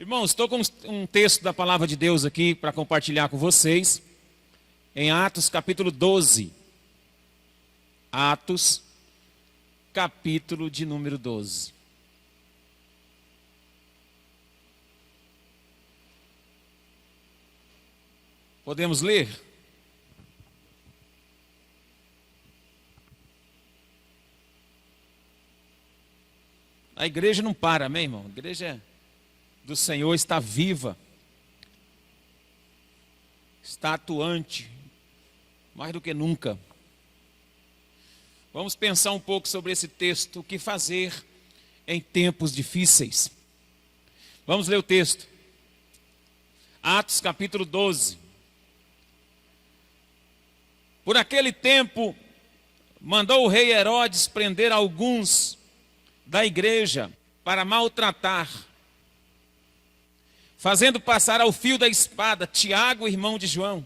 Irmãos, estou com um texto da palavra de Deus aqui para compartilhar com vocês, em Atos capítulo 12. Atos, capítulo de número 12. Podemos ler? A igreja não para, amém, irmão? A igreja do Senhor está viva, está atuante, mais do que nunca. Vamos pensar um pouco sobre esse texto, o que fazer em tempos difíceis. Vamos ler o texto. Atos capítulo 12. Por aquele tempo, mandou o rei Herodes prender alguns da igreja para maltratar, fazendo passar ao fio da espada Tiago, irmão de João.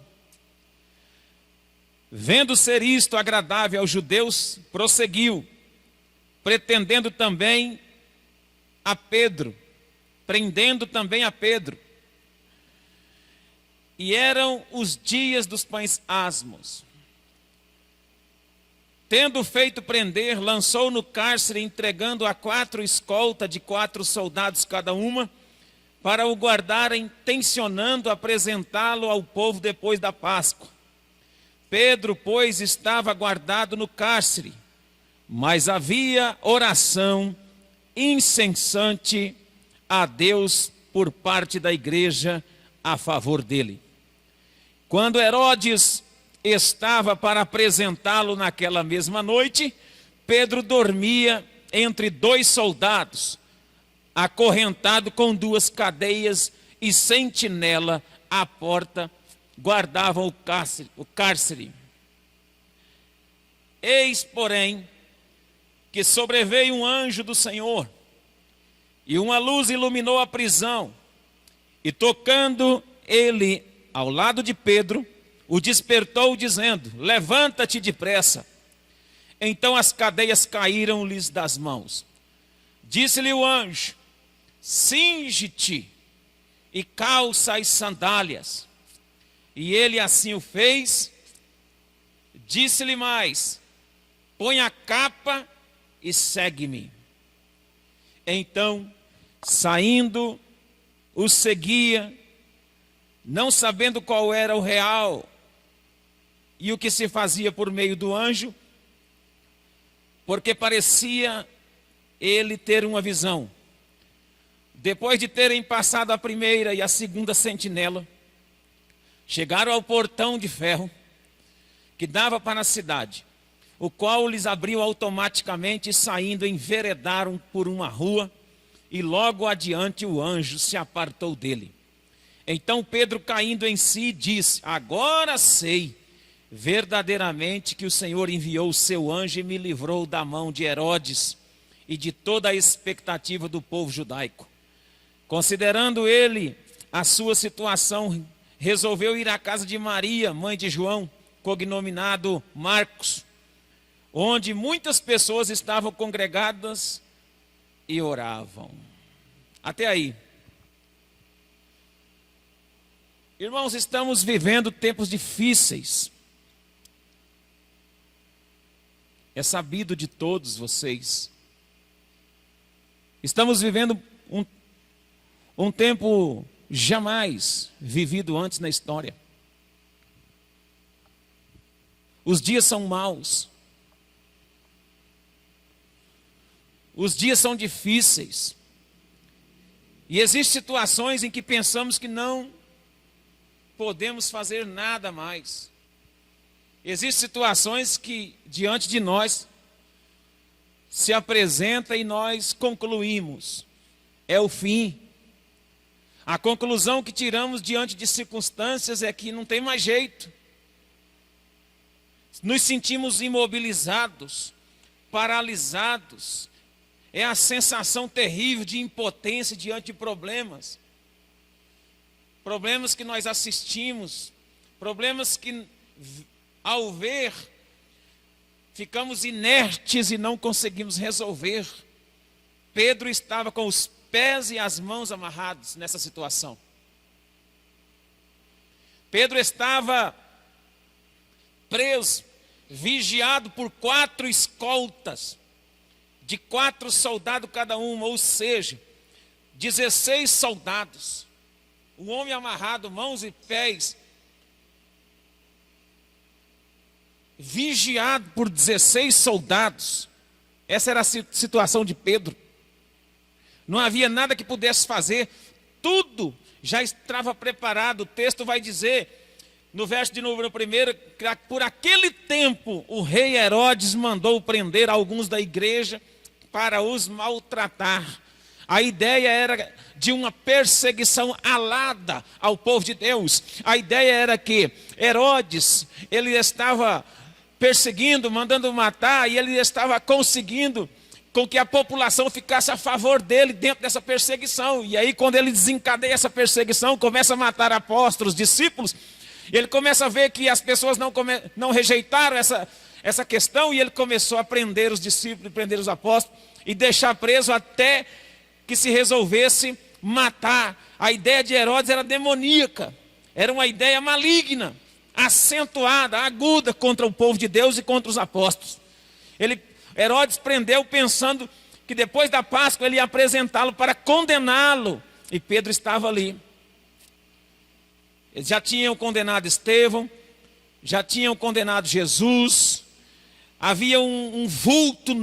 Vendo ser isto agradável aos judeus, prosseguiu, prendendo também a Pedro. E eram os dias dos pães asmos. Tendo feito prender, lançou no cárcere, entregando a 4 escoltas de 4 soldados cada uma, para o guardarem, tencionando apresentá-lo ao povo depois da Páscoa. Pedro, pois, estava guardado no cárcere, mas havia oração incessante a Deus por parte da igreja a favor dele. Quando Herodes estava para apresentá-lo naquela mesma noite, Pedro dormia entre 2 soldados, acorrentado com 2 cadeias, e sentinela à porta guardavam o cárcere. Eis, porém, que sobreveio um anjo do Senhor, e uma luz iluminou a prisão, e tocando ele ao lado de Pedro, o despertou dizendo: levanta-te depressa. Então as cadeias caíram-lhes das mãos. Disse-lhe o anjo: cinge-te e calça as sandálias. E ele assim o fez. Disse-lhe mais: põe a capa e segue-me. Então, saindo, o seguia, não sabendo qual era o real e o que se fazia por meio do anjo, porque parecia ele ter uma visão. Depois de terem passado a primeira e a segunda sentinela, chegaram ao portão de ferro que dava para a cidade, o qual lhes abriu automaticamente, e saindo enveredaram por uma rua, e logo adiante o anjo se apartou dele. Então Pedro, caindo em si, disse: agora sei verdadeiramente que o Senhor enviou o seu anjo e me livrou da mão de Herodes e de toda a expectativa do povo judaico. Considerando ele a sua situação, resolveu ir à casa de Maria, mãe de João, cognominado Marcos, onde muitas pessoas estavam congregadas e oravam. Até aí. Irmãos, estamos vivendo tempos difíceis. É sabido de todos vocês. Estamos vivendo um tempo jamais vivido antes na história. Os dias são maus. Os dias são difíceis. E existem situações em que pensamos que não podemos fazer nada mais. Existem situações que diante de nós se apresenta e nós concluímos: é o fim. A conclusão que tiramos diante de circunstâncias é que não tem mais jeito. Nos sentimos imobilizados, paralisados. É a sensação terrível de impotência diante de problemas. Problemas que nós assistimos, problemas que, ao ver, ficamos inertes e não conseguimos resolver. Pedro estava com os pés e as mãos amarrados nessa situação. Pedro estava preso, vigiado por 4 escoltas, de 4 soldados cada um, ou seja, 16 soldados. O homem amarrado, mãos e pés, vigiado por 16 soldados. Essa era a situação de Pedro. Não havia nada que pudesse fazer, tudo já estava preparado. O texto vai dizer, no verso de número 1, que por aquele tempo o rei Herodes mandou prender alguns da igreja para os maltratar. A ideia era de uma perseguição alada ao povo de Deus. A ideia era que Herodes, ele estava perseguindo, mandando matar, e ele estava conseguindo com que a população ficasse a favor dele dentro dessa perseguição. E aí, quando ele desencadeia essa perseguição, começa a matar apóstolos, discípulos, ele começa a ver que as pessoas não rejeitaram essa questão, e ele começou a prender os discípulos, prender os apóstolos, e deixar preso até que se resolvesse matar. A ideia de Herodes era demoníaca, era uma ideia maligna, acentuada, aguda contra o povo de Deus e contra os apóstolos. Herodes prendeu pensando que depois da Páscoa ele ia apresentá-lo para condená-lo, e Pedro estava ali. Eles já tinham condenado Estevão, já tinham condenado Jesus. Havia um vulto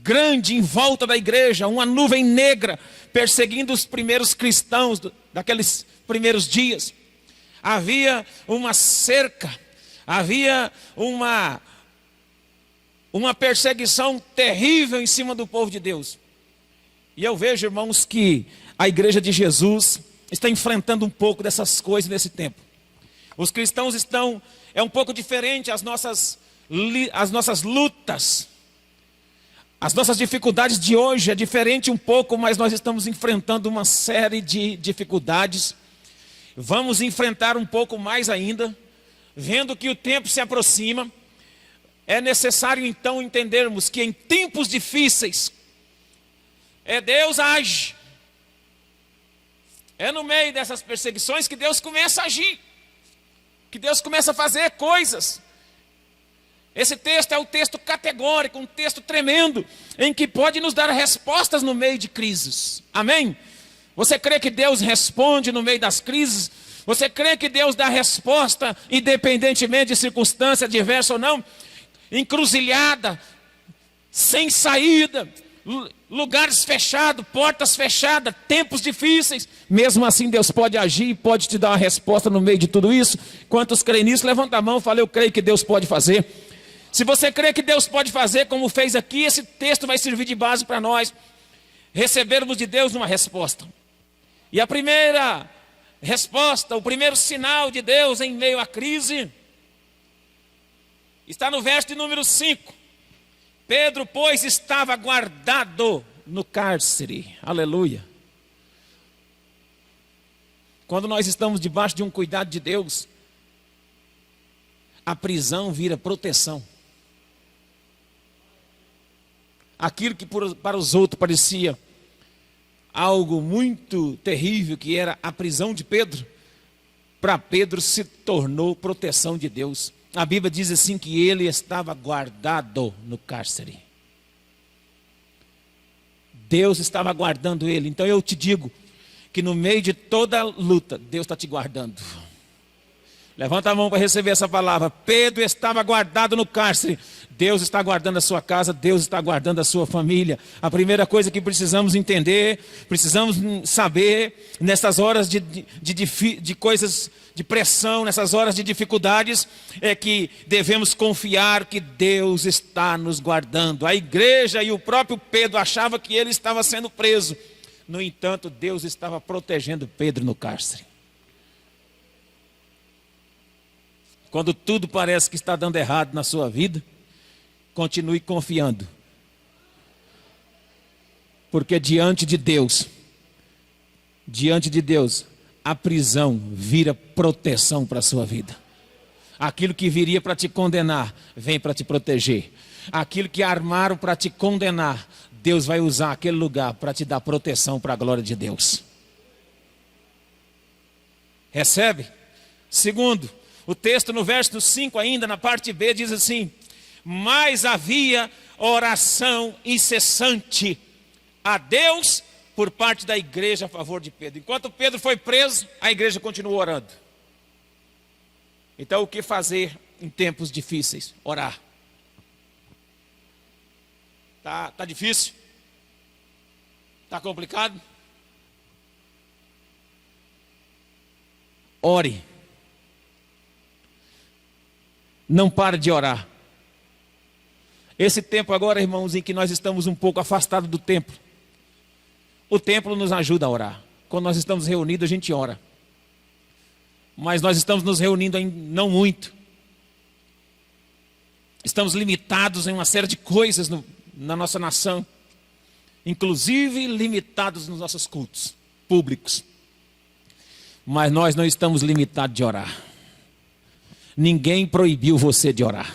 grande em volta da igreja, uma nuvem negra perseguindo os primeiros cristãos daqueles primeiros dias. Havia uma cerca, havia uma perseguição terrível em cima do povo de Deus. E eu vejo, irmãos, que a igreja de Jesus está enfrentando um pouco dessas coisas nesse tempo. Os cristãos é um pouco diferente as nossas lutas. As nossas dificuldades de hoje é diferente um pouco, mas nós estamos enfrentando uma série de dificuldades. Vamos enfrentar um pouco mais ainda, vendo que o tempo se aproxima. É necessário então entendermos que em tempos difíceis, Deus age. É no meio dessas perseguições que Deus começa a agir, que Deus começa a fazer coisas. Esse texto é um texto categórico, um texto tremendo, em que pode nos dar respostas no meio de crises. Amém? Você crê que Deus responde no meio das crises? Você crê que Deus dá resposta independentemente de circunstância adversa ou não? Encruzilhada, sem saída, lugares fechados, portas fechadas, tempos difíceis. Mesmo assim Deus pode agir, pode te dar uma resposta no meio de tudo isso. Quantos creem nisso? Levanta a mão e fala: eu creio que Deus pode fazer. Se você crê que Deus pode fazer como fez aqui, esse texto vai servir de base para nós recebermos de Deus uma resposta. E a primeira resposta, o primeiro sinal de Deus em meio à crise, está no verso de número 5. Pedro, pois, estava guardado no cárcere. Aleluia. Quando nós estamos debaixo de um cuidado de Deus, a prisão vira proteção. Aquilo que para os outros parecia algo muito terrível, que era a prisão de Pedro, para Pedro se tornou proteção de Deus. A Bíblia diz assim que ele estava guardado no cárcere. Deus estava guardando ele. Então eu te digo que no meio de toda luta, Deus está te guardando. Levanta a mão para receber essa palavra. Pedro estava guardado no cárcere. Deus está guardando a sua casa, Deus está guardando a sua família. A primeira coisa que precisamos entender, precisamos saber, nessas horas de coisas, de pressão, nessas horas de dificuldades, é que devemos confiar que Deus está nos guardando. A igreja e o próprio Pedro achavam que ele estava sendo preso. No entanto, Deus estava protegendo Pedro no cárcere. Quando tudo parece que está dando errado na sua vida, continue confiando. Porque diante de Deus, a prisão vira proteção para a sua vida. Aquilo que viria para te condenar, vem para te proteger. Aquilo que armaram para te condenar, Deus vai usar aquele lugar para te dar proteção para a glória de Deus. Recebe? Segundo, o texto no verso 5 ainda, na parte B, diz assim: mas havia oração incessante a Deus por parte da igreja a favor de Pedro. Enquanto Pedro foi preso, a igreja continuou orando. Então, o que fazer em tempos difíceis? Orar. Tá difícil? Tá complicado? Ore. Não pare de orar. Esse tempo agora, irmãos, em que nós estamos um pouco afastados do templo, o templo nos ajuda a orar. Quando nós estamos reunidos, a gente ora. Mas nós estamos nos reunindo não muito. Estamos limitados em uma série de coisas na nossa nação. Inclusive limitados nos nossos cultos públicos. Mas nós não estamos limitados de orar. Ninguém proibiu você de orar.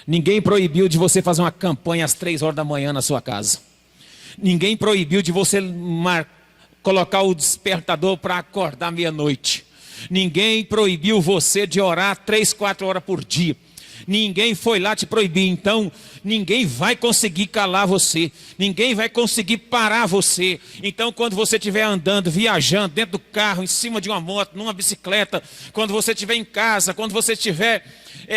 Ninguém proibiu de você fazer uma campanha às 3 horas da manhã na sua casa. Ninguém proibiu de você colocar o despertador para acordar meia-noite. Ninguém proibiu você de orar 3, 4 horas por dia. Ninguém foi lá te proibir. Então, ninguém vai conseguir calar você. Ninguém vai conseguir parar você. Então, quando você estiver andando, viajando, dentro do carro, em cima de uma moto, numa bicicleta, quando você estiver em casa, quando você estiver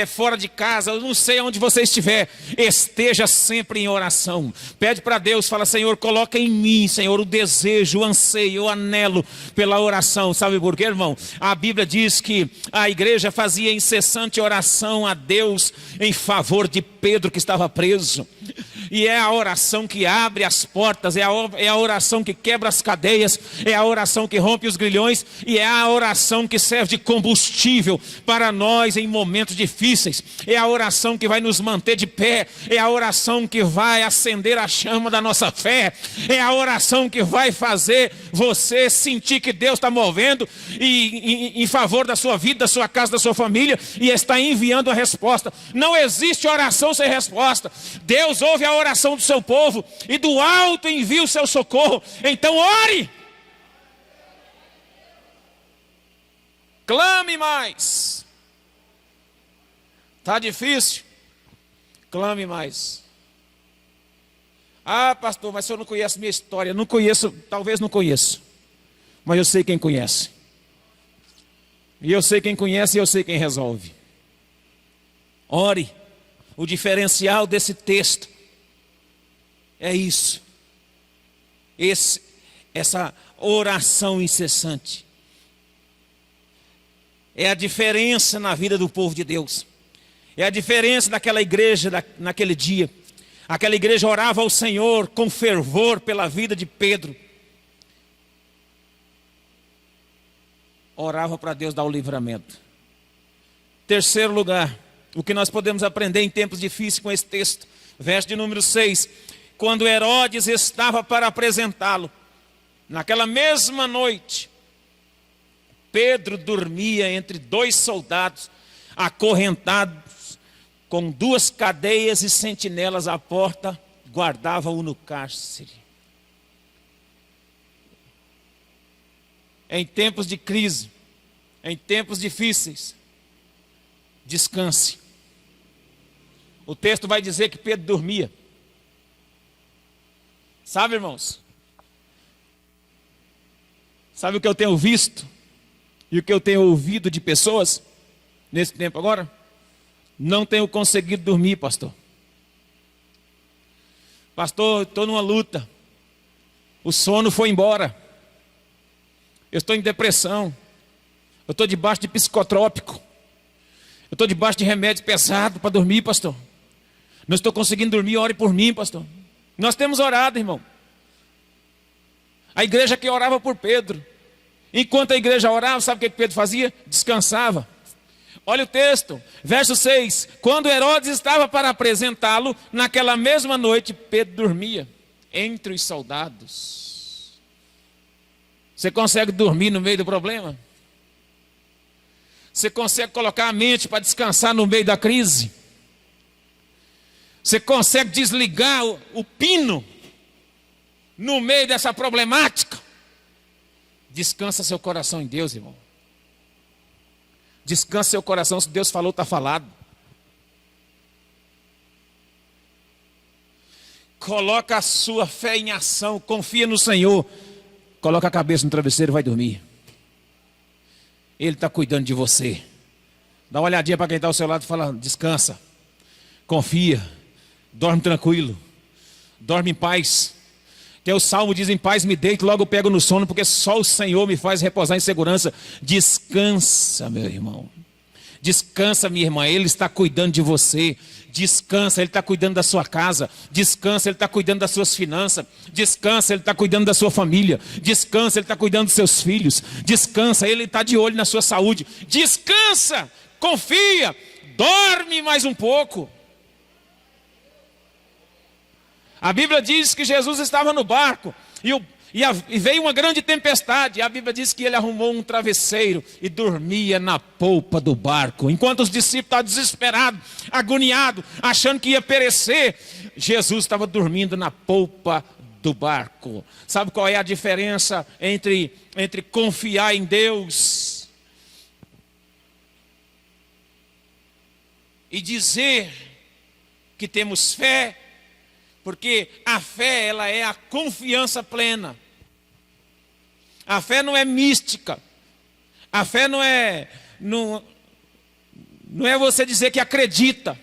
fora de casa, eu não sei onde você estiver, esteja sempre em oração. Pede para Deus, fala: Senhor, coloca em mim, Senhor, o desejo, o anseio, o anelo pela oração. Sabe por quê, irmão? A Bíblia diz que a igreja fazia incessante oração a Deus em favor de Pedro, que estava preso. E é a oração que abre as portas, é a oração que quebra as cadeias, é a oração que rompe os grilhões, e é a oração que serve de combustível para nós em momentos difíceis. É a oração que vai nos manter de pé, é a oração que vai acender a chama da nossa fé, é a oração que vai fazer você sentir que Deus está movendo em favor da sua vida, da sua casa, da sua família, e está enviando a resposta. Não existe oração sem resposta. Deus ouve a oração do seu povo e do alto envia o seu socorro. Então ore. Clame mais. Está difícil? Clame mais. Ah, pastor, mas o senhor não conhece minha história. Não conheço, talvez não conheço. Mas eu sei quem conhece. E eu sei quem conhece e eu sei quem resolve. Ore. O diferencial desse texto é isso. Essa oração incessante. É a diferença na vida do povo de Deus. É a diferença daquela igreja naquele dia. Aquela igreja orava ao Senhor com fervor pela vida de Pedro. Orava para Deus dar o livramento. Terceiro lugar, o que nós podemos aprender em tempos difíceis com esse texto. Verso de número 6. Quando Herodes estava para apresentá-lo, naquela mesma noite, Pedro dormia entre 2 soldados, acorrentados, com 2 cadeias e sentinelas à porta, guardavam-o no cárcere. Em tempos de crise, em tempos difíceis, descanse. O texto vai dizer que Pedro dormia. Sabe, irmãos? Sabe o que eu tenho visto? E o que eu tenho ouvido de pessoas nesse tempo agora? Não tenho conseguido dormir, pastor. Pastor, estou numa luta. O sono foi embora. Eu estou em depressão. Eu estou debaixo de psicotrópico. Eu estou debaixo de remédio pesado para dormir, pastor. Não estou conseguindo dormir, ore por mim, pastor. Nós temos orado, irmão. A igreja que orava por Pedro. Enquanto a igreja orava, sabe o que Pedro fazia? Descansava. Olha o texto, verso 6. Quando Herodes estava para apresentá-lo, naquela mesma noite, Pedro dormia entre os soldados. Você consegue dormir no meio do problema? Você consegue colocar a mente para descansar no meio da crise? Você consegue desligar o pino no meio dessa problemática? Descansa seu coração em Deus, irmão. Descansa seu coração, se Deus falou, está falado. Coloca a sua fé em ação, confia no Senhor. Coloca a cabeça no travesseiro e vai dormir. Ele está cuidando de você. Dá uma olhadinha para quem está ao seu lado e fala: descansa, confia, dorme tranquilo, dorme em paz. Que o Salmo diz: em paz me deito, logo pego no sono, porque só o Senhor me faz repousar em segurança. Descansa, meu irmão. Descansa, minha irmã, Ele está cuidando de você. Descansa, Ele está cuidando da sua casa. Descansa, Ele está cuidando das suas finanças. Descansa, Ele está cuidando da sua família. Descansa, Ele está cuidando dos seus filhos. Descansa, Ele está de olho na sua saúde. Descansa, confia, dorme mais um pouco. A Bíblia diz que Jesus estava no barco e veio uma grande tempestade. A Bíblia diz que ele arrumou um travesseiro e dormia na polpa do barco. Enquanto os discípulos estavam desesperados, agoniados, achando que ia perecer, Jesus estava dormindo na polpa do barco. Sabe qual é a diferença entre confiar em Deus e dizer que temos fé? Porque a fé, ela é a confiança plena. A fé não é mística. A fé não é você dizer que acredita.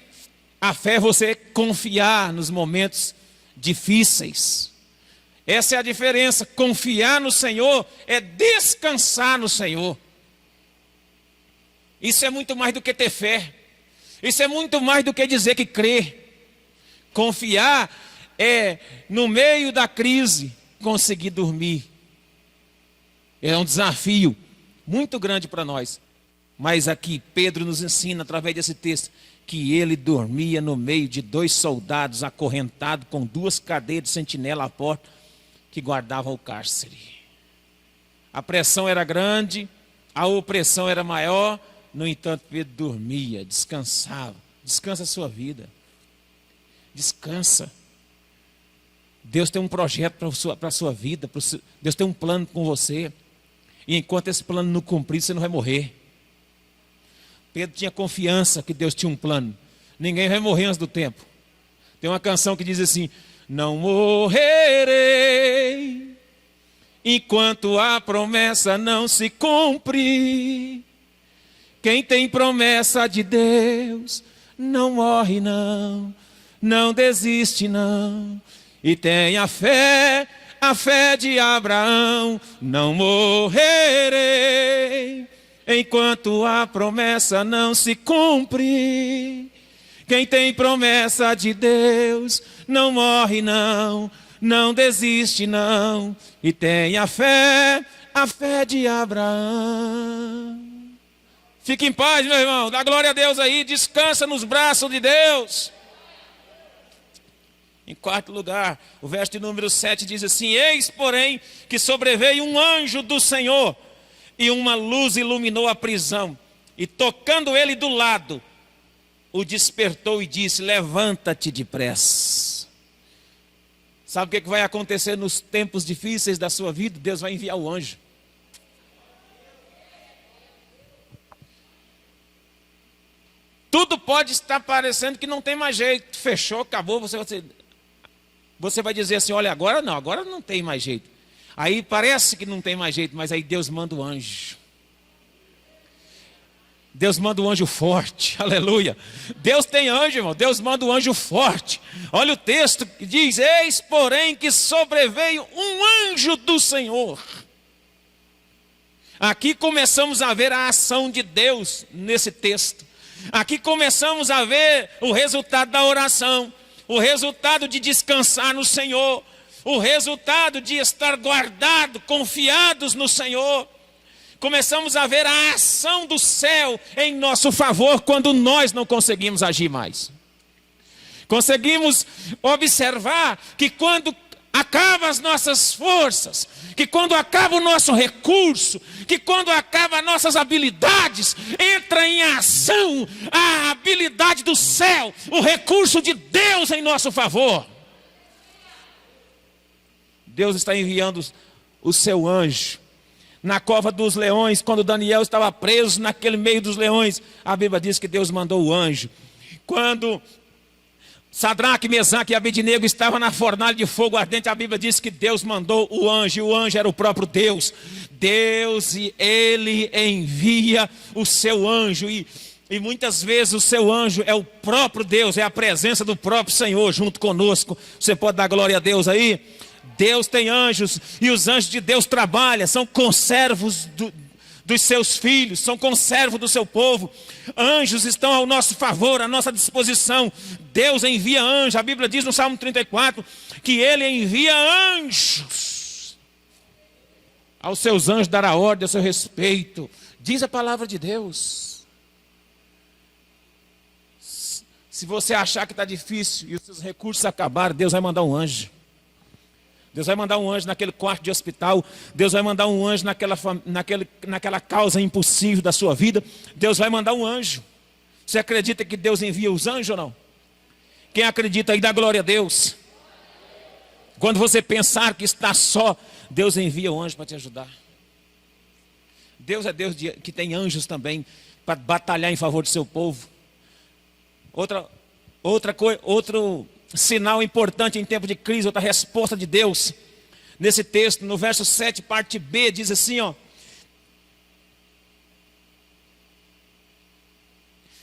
A fé é você confiar nos momentos difíceis. Essa é a diferença. Confiar no Senhor é descansar no Senhor. Isso é muito mais do que ter fé. Isso é muito mais do que dizer que crê. Confiar é, no meio da crise, conseguir dormir. É um desafio muito grande para nós. Mas aqui Pedro nos ensina, através desse texto, que ele dormia no meio de 2 soldados acorrentados com 2 cadeias de sentinela à porta que guardavam o cárcere. A pressão era grande, a opressão era maior, no entanto Pedro dormia, descansava. Descansa a sua vida. Descansa. Deus tem um projeto para a sua vida. Deus tem um plano com você. E enquanto esse plano não cumprir, você não vai morrer. Pedro tinha confiança que Deus tinha um plano. Ninguém vai morrer antes do tempo. Tem uma canção que diz assim: não morrerei enquanto a promessa não se cumpre. Quem tem promessa de Deus não morre não, não desiste não. E tem a fé de Abraão. Não morrerei enquanto a promessa não se cumpre. Quem tem promessa de Deus não morre não, não desiste não. E tem a fé de Abraão. Fique em paz, meu irmão, dá glória a Deus aí, descansa nos braços de Deus. Em quarto lugar, o verso de número 7 diz assim: eis, porém, que sobreveio um anjo do Senhor, e uma luz iluminou a prisão, e tocando ele do lado, o despertou e disse: levanta-te depressa. Sabe o que vai acontecer nos tempos difíceis da sua vida? Deus vai enviar o anjo. Tudo pode estar parecendo que não tem mais jeito, fechou, acabou, você vai dizer assim: olha, agora não tem mais jeito. Aí parece que não tem mais jeito, mas aí Deus manda o anjo. Deus manda um anjo forte, aleluia. Deus tem anjo, irmão, Deus manda um anjo forte. Olha o texto que diz: eis, porém, que sobreveio um anjo do Senhor. Aqui começamos a ver a ação de Deus nesse texto. Aqui começamos a ver o resultado da oração, o resultado de descansar no Senhor, o resultado de estar guardado, confiados no Senhor. Começamos a ver a ação do céu em nosso favor quando nós não conseguimos agir mais. Conseguimos observar que quando acabam as nossas forças, que quando acaba o nosso recurso, que quando acabam as nossas habilidades, entra em ação a habilidade do céu, o recurso de Deus em nosso favor. Deus está enviando o seu anjo. Na cova dos leões, quando Daniel estava preso naquele meio dos leões, a Bíblia diz que Deus mandou o anjo. Quando Sadraque, Mesaque e Abednego estavam na fornalha de fogo ardente, a Bíblia diz que Deus mandou o anjo, e o anjo era o próprio Deus. Deus, e Ele envia o seu anjo, e muitas vezes o seu anjo é o próprio Deus, é a presença do próprio Senhor junto conosco. Você pode dar glória a Deus aí? Deus tem anjos, e os anjos de Deus trabalham, são conservos dos seus filhos, são conservos do seu povo. Anjos estão ao nosso favor, à nossa disposição. Deus envia anjos. A Bíblia diz no Salmo 34 que Ele envia anjos. Aos seus anjos dará ordem a seu respeito. Diz a palavra de Deus. Se você achar que está difícil e os seus recursos acabaram, Deus vai mandar um anjo. Deus vai mandar um anjo naquele quarto de hospital. Deus vai mandar um anjo naquela causa impossível da sua vida. Deus vai mandar um anjo. Você acredita que Deus envia os anjos ou não? Quem acredita aí, dá glória a Deus. Quando você pensar que está só, Deus envia um anjo para te ajudar. Deus é Deus que tem anjos também para batalhar em favor do seu povo. Outro sinal importante em tempo de crise, outra resposta de Deus. Nesse texto, no verso 7, parte B, diz assim, ó.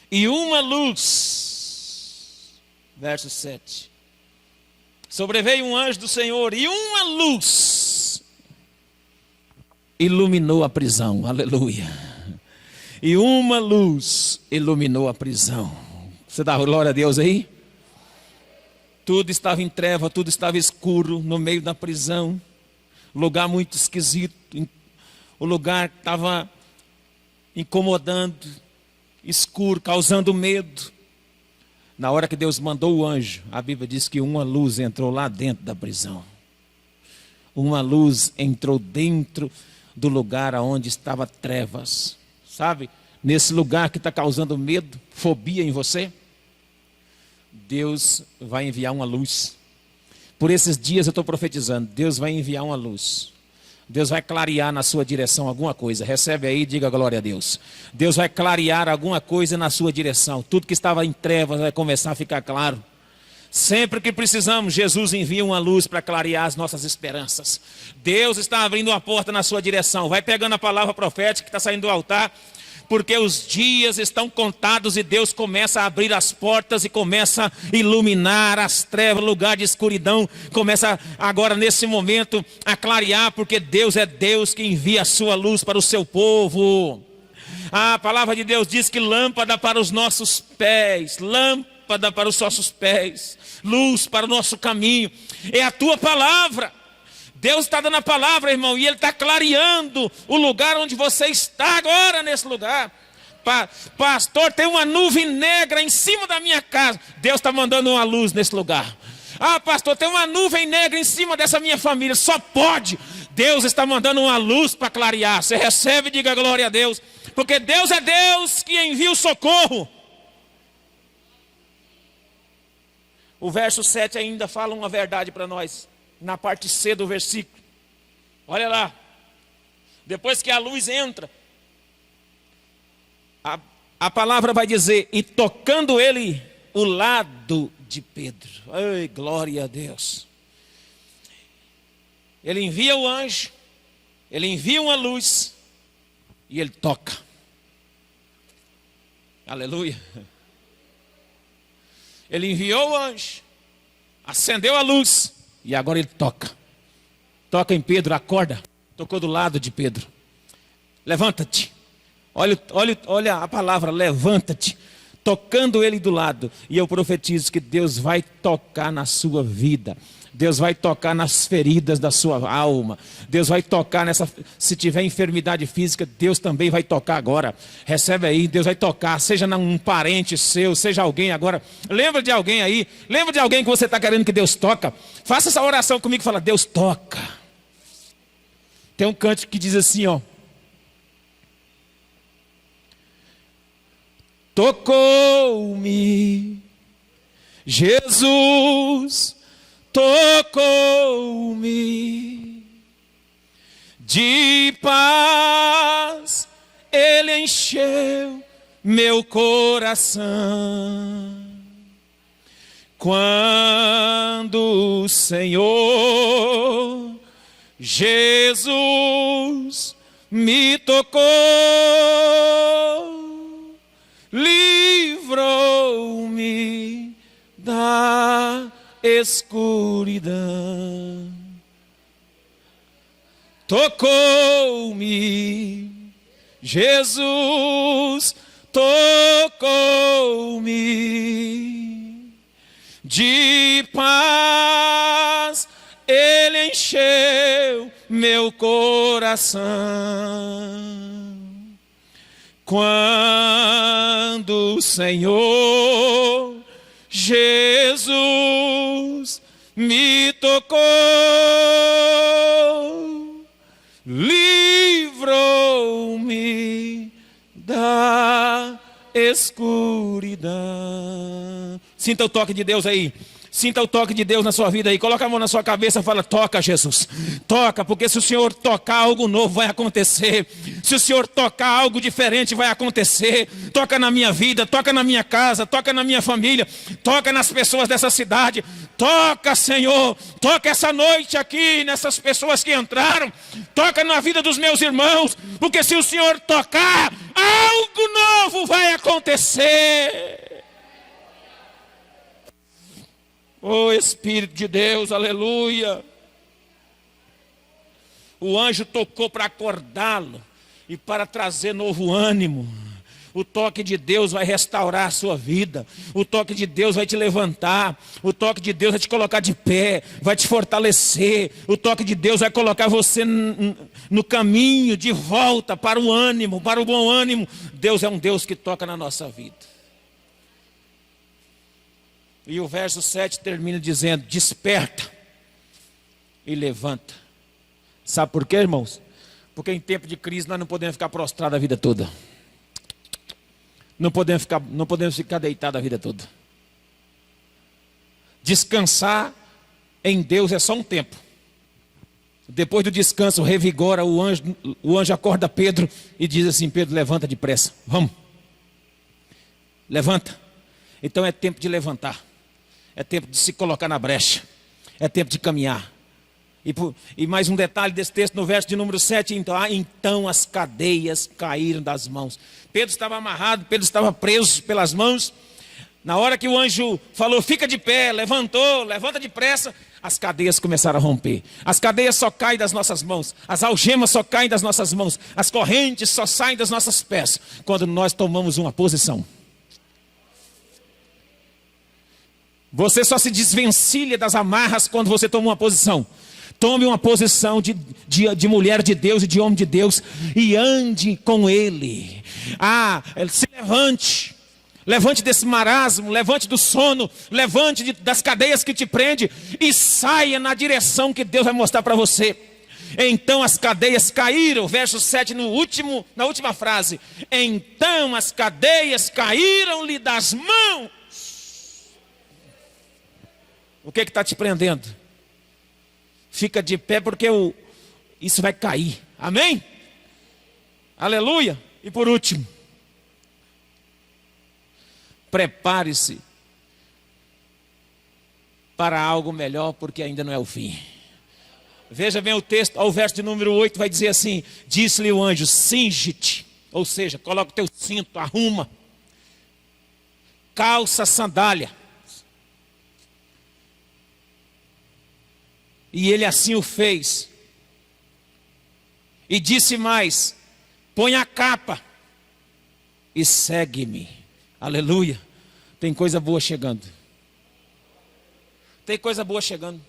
E uma luz, verso 7. Sobreveio um anjo do Senhor, e uma luz iluminou a prisão. Aleluia. E uma luz iluminou a prisão. Você dá glória a Deus aí? Tudo estava em treva, tudo estava escuro no meio da prisão. Lugar muito esquisito. O lugar estava incomodando, escuro, causando medo. Na hora que Deus mandou o anjo, a Bíblia diz que uma luz entrou lá dentro da prisão. Uma luz entrou dentro do lugar onde estava trevas. Sabe? Nesse lugar que está causando medo, fobia em você. Deus vai enviar uma luz. Por esses dias eu estou profetizando. Deus vai enviar uma luz. Deus vai clarear na sua direção alguma coisa. Recebe aí e diga glória a Deus. Deus vai clarear alguma coisa na sua direção. Tudo que estava em trevas vai começar a ficar claro. Sempre que precisamos, Jesus envia uma luz para clarear as nossas esperanças. Deus está abrindo uma porta na sua direção. Vai pegando a palavra profética que está saindo do altar. Porque os dias estão contados e Deus começa a abrir as portas e começa a iluminar as trevas, lugar de escuridão. Começa agora nesse momento a clarear, porque Deus é Deus que envia a sua luz para o seu povo. A palavra de Deus diz que lâmpada para os nossos pés, lâmpada para os nossos pés, luz para o nosso caminho, é a tua palavra. Deus está dando a palavra, irmão, e Ele está clareando o lugar onde você está agora, nesse lugar. Pastor, tem uma nuvem negra em cima da minha casa. Deus está mandando uma luz nesse lugar. Ah, pastor, tem uma nuvem negra em cima dessa minha família. Só pode. Deus está mandando uma luz para clarear. Você recebe e diga glória a Deus. Porque Deus é Deus que envia o socorro. O verso 7 ainda fala uma verdade para nós. Na parte C do versículo. Olha lá. Depois que a luz entra, a palavra vai dizer, e tocando ele o lado de Pedro. Ai, glória a Deus. Ele envia o anjo, ele envia uma luz, e ele toca. Aleluia. Ele enviou o anjo, acendeu a luz, e agora ele toca. Toca em Pedro, acorda. Tocou do lado de Pedro. Levanta-te. Olha a palavra, levanta-te. Tocando ele do lado. E eu profetizo que Deus vai tocar na sua vida. Deus vai tocar nas feridas da sua alma. Deus vai tocar nessa... Se tiver enfermidade física, Deus também vai tocar agora. Recebe aí, Deus vai tocar. Seja um parente seu, seja alguém agora. Lembra de alguém aí? Lembra de alguém que você está querendo que Deus toca? Faça essa oração comigo e fala, Deus toca. Tem um cântico que diz assim, ó. tocou-me. Jesus tocou-me. De paz Ele encheu meu coração. Quando o Senhor Jesus me tocou, livrou-me da escuridão. Tocou-me, Jesus tocou-me. De paz Ele encheu meu coração. Quando o Senhor Jesus me tocou, livrou-me da escuridão. Sinta o toque de Deus aí. Sinta o toque de Deus na sua vida aí. Coloca a mão na sua cabeça e fala: toca, Jesus. Toca, porque se o Senhor tocar, algo novo vai acontecer. Se o Senhor tocar, algo diferente vai acontecer. Toca na minha vida, toca na minha casa, toca na minha família, toca nas pessoas dessa cidade. Toca, Senhor. Toca essa noite aqui nessas pessoas que entraram. Toca na vida dos meus irmãos, porque se o Senhor tocar, algo novo vai acontecer. Oh, Espírito de Deus, aleluia. O anjo tocou para acordá-lo e para trazer novo ânimo. O toque de Deus vai restaurar a sua vida. O toque de Deus vai te levantar. O toque de Deus vai te colocar de pé, vai te fortalecer. O toque de Deus vai colocar você no caminho de volta para o ânimo, para o bom ânimo. Deus é um Deus que toca na nossa vida. E o verso 7 termina dizendo: desperta e levanta. Sabe por quê, irmãos? Porque em tempo de crise nós não podemos ficar prostrados a vida toda. Não podemos ficar deitados a vida toda. Descansar em Deus é só um tempo. Depois do descanso revigora, o anjo acorda Pedro e diz assim: Pedro, levanta depressa, vamos. Levanta. Então é tempo de levantar. É tempo de se colocar na brecha. É tempo de caminhar. E mais um detalhe desse texto, no verso de número 7. Então as cadeias caíram das mãos. Pedro estava amarrado, Pedro estava preso pelas mãos. Na hora que o anjo falou: fica de pé, levantou, levanta depressa, as cadeias começaram a romper. As cadeias só caem das nossas mãos. As algemas só caem das nossas mãos. As correntes só saem das nossas pés quando nós tomamos uma posição. Você só se desvencilha das amarras quando você toma uma posição. Tome uma posição de mulher de Deus e de homem de Deus e ande com Ele. Se levante. Levante desse marasmo, levante do sono, levante das cadeias que te prende e saia na direção que Deus vai mostrar para você. Então as cadeias caíram, verso 7 na última frase. Então as cadeias caíram-lhe das mãos. O que está te prendendo? Fica de pé porque isso vai cair. Amém? Aleluia. E por último, prepare-se para algo melhor, porque ainda não é o fim. Veja bem o texto, ao verso de número 8 vai dizer assim: disse-lhe o anjo, cinge-te, ou seja, coloca o teu cinto, arruma, calça, sandália. E ele assim o fez. E disse mais: põe a capa e segue-me. Aleluia. Tem coisa boa chegando. Tem coisa boa chegando.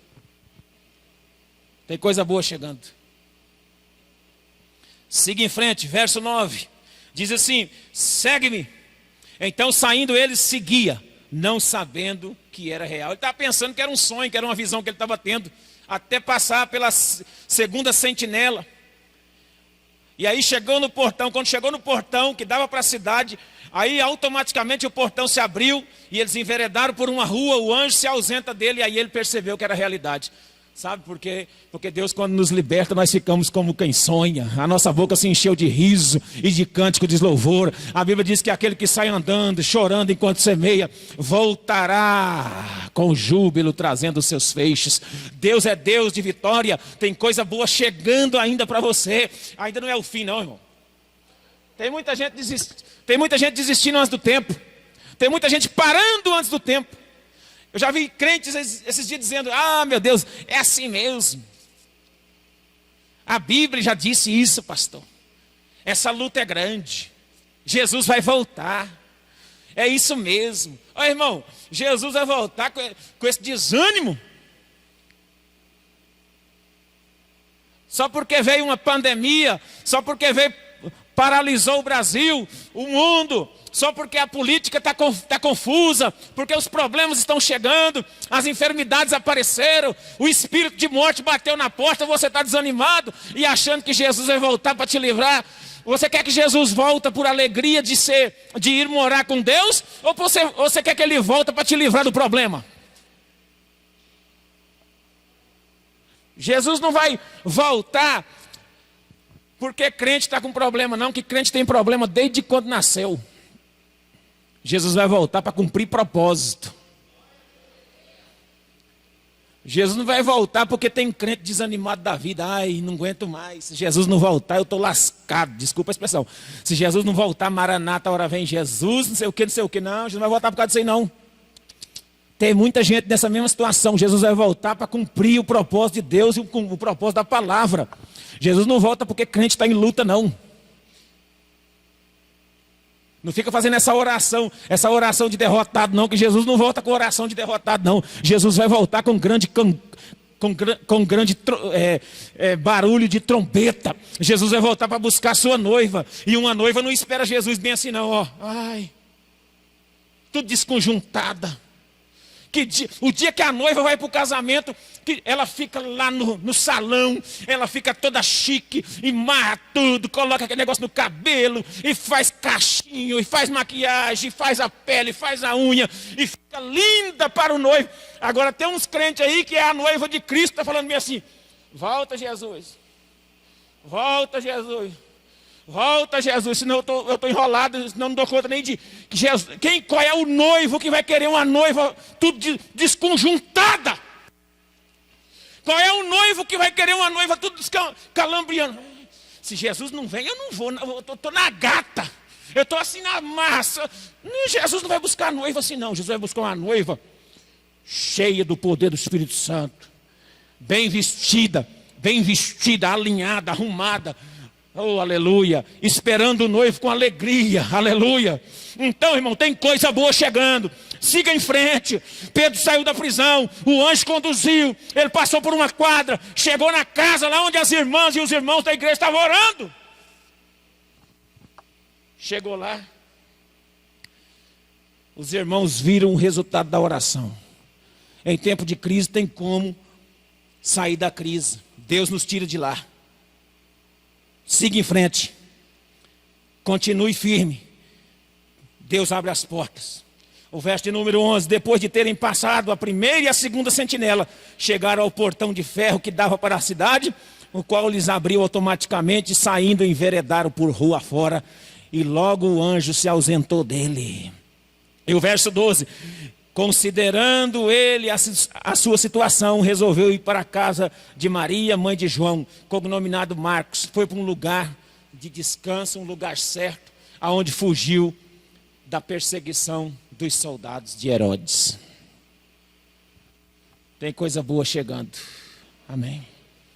Tem coisa boa chegando. Siga em frente, verso 9. Diz assim: segue-me. Então saindo ele seguia, não sabendo que era real. Ele estava pensando que era um sonho, que era uma visão que ele estava tendo. Até passar pela segunda sentinela. E aí chegou no portão, quando chegou no portão, que dava para a cidade, aí automaticamente o portão se abriu e eles enveredaram por uma rua, o anjo se ausenta dele e aí ele percebeu que era realidade. Sabe por quê? Porque Deus, quando nos liberta, nós ficamos como quem sonha. A nossa boca se encheu de riso e de cântico de louvor. A Bíblia diz que aquele que sai andando, chorando enquanto semeia, voltará com júbilo, trazendo os seus feixes. Deus é Deus de vitória. Tem coisa boa chegando ainda para você. Ainda não é o fim não, irmão. Tem muita gente desistindo antes do tempo. Tem muita gente parando antes do tempo. Eu já vi crentes esses dias dizendo: ah, meu Deus, é assim mesmo. A Bíblia já disse isso, pastor. Essa luta é grande. Jesus vai voltar. É isso mesmo. Olha, irmão, Jesus vai voltar com esse desânimo. Só porque veio uma pandemia, só porque paralisou o Brasil, o mundo, só porque a política está confusa, porque os problemas estão chegando, as enfermidades apareceram, o espírito de morte bateu na porta, você está desanimado e achando que Jesus vai voltar para te livrar. Você quer que Jesus volte por alegria de ir morar com Deus, ou você quer que Ele volte para te livrar do problema? Jesus não vai voltar porque crente está com problema, não, que crente tem problema desde quando nasceu. Jesus vai voltar para cumprir propósito. Jesus não vai voltar porque tem crente desanimado da vida. Ai, não aguento mais. Se Jesus não voltar, eu estou lascado. Desculpa a expressão. Se Jesus não voltar, Maranata, a hora vem Jesus, não sei o que, não sei o que. Não, Jesus não vai voltar por causa disso aí, não. Tem muita gente nessa mesma situação. Jesus vai voltar para cumprir o propósito de Deus e o propósito da palavra. Jesus não volta porque crente está em luta, não. Não fica fazendo essa oração de derrotado, não, que Jesus não volta com oração de derrotado, não. Jesus vai voltar com grande barulho de trombeta. Jesus vai voltar para buscar sua noiva. E uma noiva não espera Jesus bem assim, não. Ó. Ai, tudo desconjuntada. O dia que a noiva vai para o casamento, que ela fica lá no salão, ela fica toda chique, e marra tudo, coloca aquele negócio no cabelo, e faz cachinho, e faz maquiagem, e faz a pele, e faz a unha, e fica linda para o noivo. Agora tem uns crentes aí que é a noiva de Cristo, está falando meio assim: volta Jesus, volta Jesus. Volta Jesus, senão eu estou enrolado, senão não dou conta nem de Jesus. Qual é o noivo que vai querer uma noiva tudo desconjuntada? Qual é o noivo que vai querer uma noiva tudo calambriando? Se Jesus não vem, eu não vou, eu estou na gata, eu estou assim na massa. Jesus não vai buscar noiva assim não, Jesus vai buscar uma noiva cheia do poder do Espírito Santo, bem vestida, alinhada, arrumada. Oh, aleluia, esperando o noivo com alegria, aleluia. Então, irmão, tem coisa boa chegando, siga em frente. Pedro saiu da prisão, o anjo conduziu, ele passou por uma quadra, chegou na casa lá onde as irmãs e os irmãos da igreja estavam orando. Chegou lá, os irmãos viram o resultado da oração. Em tempo de crise tem como sair da crise, Deus nos tira de lá. Siga em frente, continue firme, Deus abre as portas. O verso de número 11, depois de terem passado a primeira e a segunda sentinela, chegaram ao portão de ferro que dava para a cidade, o qual lhes abriu automaticamente, saindo enveredaram por rua fora, e logo o anjo se ausentou dele. E o verso 12, considerando ele a sua situação, resolveu ir para a casa de Maria, mãe de João, cognominado Marcos. Foi para um lugar de descanso, um lugar certo, aonde fugiu da perseguição dos soldados de Herodes. Tem coisa boa chegando. Amém.